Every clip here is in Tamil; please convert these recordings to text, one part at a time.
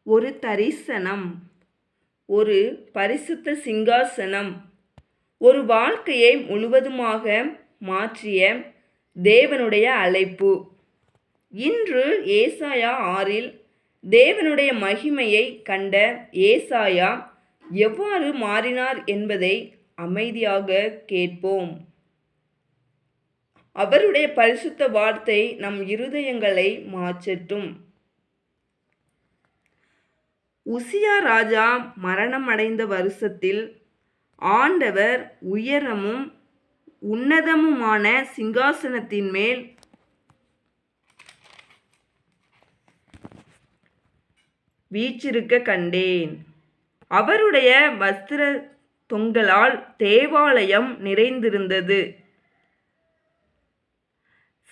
ஒரு தரிசனம், ஒரு பரிசுத்த சிங்காசனம், ஒரு வாழ்க்கையை முழுவதுமாக மாற்றிய தேவனுடைய அழைப்பு. இன்று ஏசாயா 6 தேவனுடைய மகிமையை கண்ட ஏசாயா எவ்வாறு மாறினார் என்பதை அமைதியாக கேட்போம். அவருடைய பரிசுத்த வார்த்தை நம் இருதயங்களை மாற்றட்டும். உசியா ராஜா மரணமடைந்த வருஷத்தில் ஆண்டவர் உயரமும் உன்னதமுமான சிங்காசனத்தின் மேல் வீற்றிருக்க கண்டேன். அவருடைய வஸ்திர தொங்கலால் தேவாலயம் நிறைந்திருந்தது.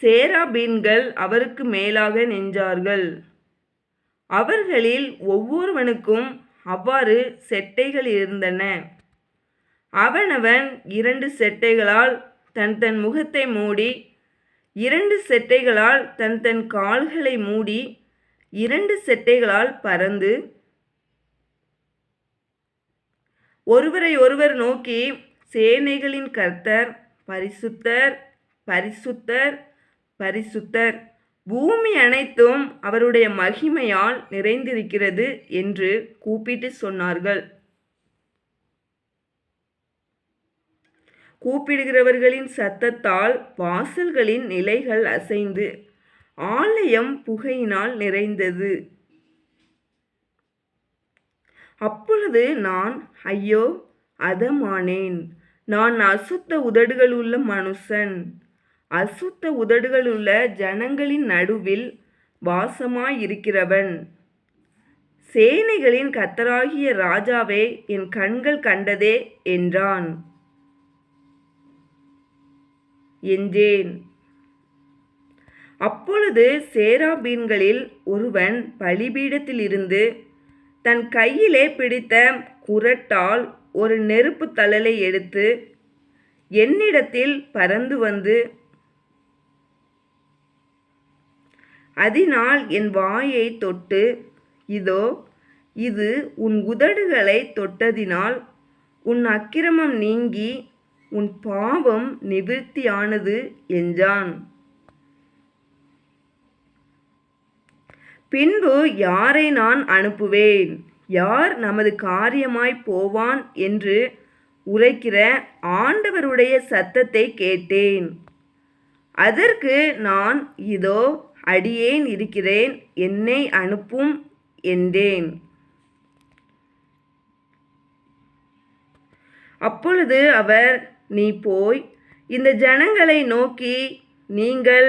சேராபீன்கள் அவருக்கு மேலாக நின்றார்கள். அவர்களில் ஒவ்வொருவனுக்கும் அவ்வாறு செட்டைகள் இருந்தன. அவனவன் 2 செட்டைகளால் தன் முகத்தை மூடி, 2 செட்டைகளால் தன் கால்களை மூடி, 2 செட்டைகளால் பறந்து ஒருவரை ஒருவர் நோக்கி, சேனைகளின் கர்த்தர் பரிசுத்தர், பரிசுத்தர், பரிசுத்தர், பூமி அனைத்தும் அவருடைய மகிமையால் நிறைந்திருக்கிறது என்று கூப்பிட்டு சொன்னார்கள். கூப்பிடுகிறவர்களின் சத்தத்தால் வாசல்களின் நிலைகள் அசைந்து ஆலயம் புகையினால் நிறைந்தது. அப்பொழுது நான், ஐயோ அதமானேன், நான் அசுத்த உதடுகளுள்ள மனுஷன், அசுத்த உதடுகளுள்ள ஜனங்களின் நடுவில் வாசமாயிருக்கிறவன். சேனைகளின் கர்த்தராகிய ராஜாவே, என் கண்கள் கண்டதே என்றேன். அப்பொழுது சேராபீன்களில் ஒருவன் பலிபீடத்திலிருந்து தன் கையிலே பிடித்த குறட்டால் ஒரு நெருப்பு தழலை எடுத்து என்னிடத்தில் பறந்து வந்து அதனால் என் வாயை தொட்டு, இதோ இது உன் உதடுகளை தொட்டதினால் உன் அக்கிரமம் நீங்கி உன் பாவம் நிவிர்த்தியானது என்றான். பின்பு யாரை நான் அனுப்புவேன்? யார் நமது காரியமாய் போவான் என்று உரைக்கிற ஆண்டவருடைய சத்தத்தை கேட்டேன். அதற்கு நான், இதோ அடியேன் இருக்கிறேன், என்னை அனுப்பும் என்றேன். அப்பொழுது அவர், நீ போய் இந்த ஜனங்களை நோக்கி, நீங்கள்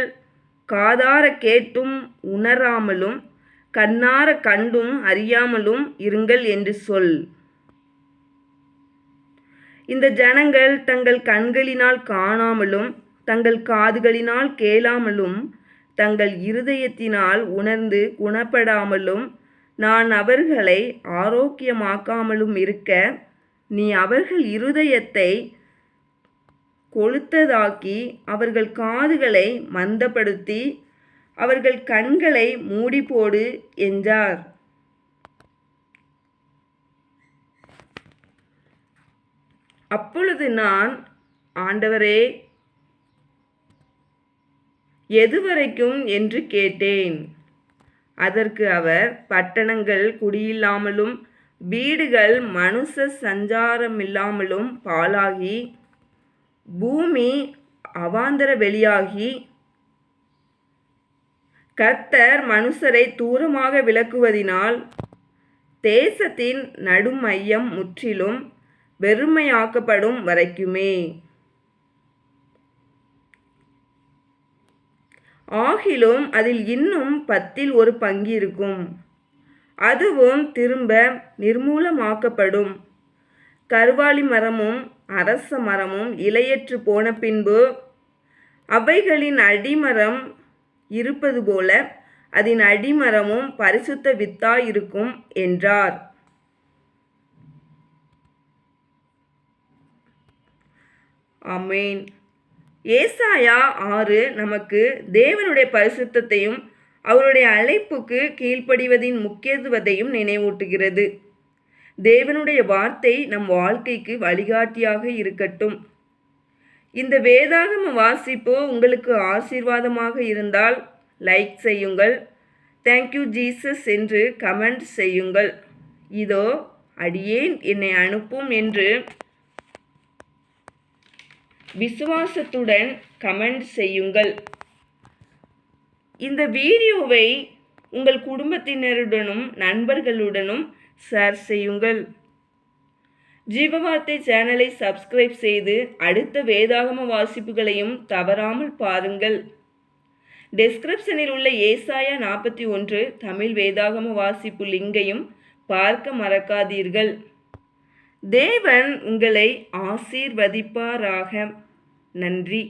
காதார கேட்டும் உணராமலும் கண்ணார கண்டும் அறியாமலும் இருங்கள் என்று சொல். இந்த ஜனங்கள் தங்கள் கண்களினால் காணாமலும் தங்கள் காதுகளினால் கேளாமலும் தங்கள் இருதயத்தினால் உணர்ந்து குணப்படாமலும் நான் அவர்களை ஆரோக்கியமாக்காமலும் இருக்க, நீ அவர்கள் இருதயத்தை கொழுத்ததாக்கி அவர்கள் காதுகளை மந்தப்படுத்தி அவர்கள் கண்களை மூடிப்போடு என்றார். அப்பொழுது நான், ஆண்டவரே, எதுவரைக்கும் என்று கேட்டேன். அதற்கு அவர், பட்டணங்கள் குடியில்லாமலும் வீடுகள் மனுஷ சஞ்சாரமில்லாமலும் பாழாகி பூமி அவாந்தர வெளியாகி கர்த்தர் மனுஷரை தூரமாக விலக்குவதினால் தேசத்தின் நடுமையம் முற்றிலும் வெறுமையாக்கப்படும் வரைக்குமே. ஆகிலும் அதில் இன்னும் 10 ஒரு பங்கு இருக்கும், அதுவும் திரும்ப நிர்மூலமாக்கப்படும். கர்வாலி மரமும் அரச மரமும் இலையற்று போன பின்பு அவைகளின் அடிமரம் இருப்பது போல அதன் அடிமரமும் பரிசுத்த வித்தாயிருக்கும் என்றார். ஆமென். ஏசாயா 6 நமக்கு தேவனுடைய பரிசுத்தத்தையும் அவருடைய அழைப்புக்கு கீழ்ப்படிவதின் முக்கியத்துவத்தையும் நினைவூட்டுகிறது. தேவனுடைய வார்த்தை நம் வாழ்க்கைக்கு வழிகாட்டியாக இருக்கட்டும். இந்த வேதாகம வாசிப்பு உங்களுக்கு ஆசீர்வாதமாக இருந்தால் லைக் செய்யுங்கள். தேங்க்யூ ஜீசஸ் என்று கமெண்ட் செய்யுங்கள். இதோ அடியேன் என்னை அனுப்பும் என்று விசுவாசத்துடன் கமெண்ட் செய்யுங்கள். இந்த வீடியோவை உங்கள் குடும்பத்தினருடனும் நண்பர்களுடனும் ஷேர் செய்யுங்கள். ஜீவவார்த்தை சேனலை சப்ஸ்கிரைப் செய்து அடுத்த வேதாகம வாசிப்புகளையும் தவறாமல் பாருங்கள். டெஸ்கிரிப்ஷனில் உள்ள ஏசாயா 41 தமிழ் வேதாகம வாசிப்பு லிங்கையும் பார்க்க மறக்காதீர்கள். தேவன் உங்களை ஆசீர்வதிப்பாராக. நன்றி.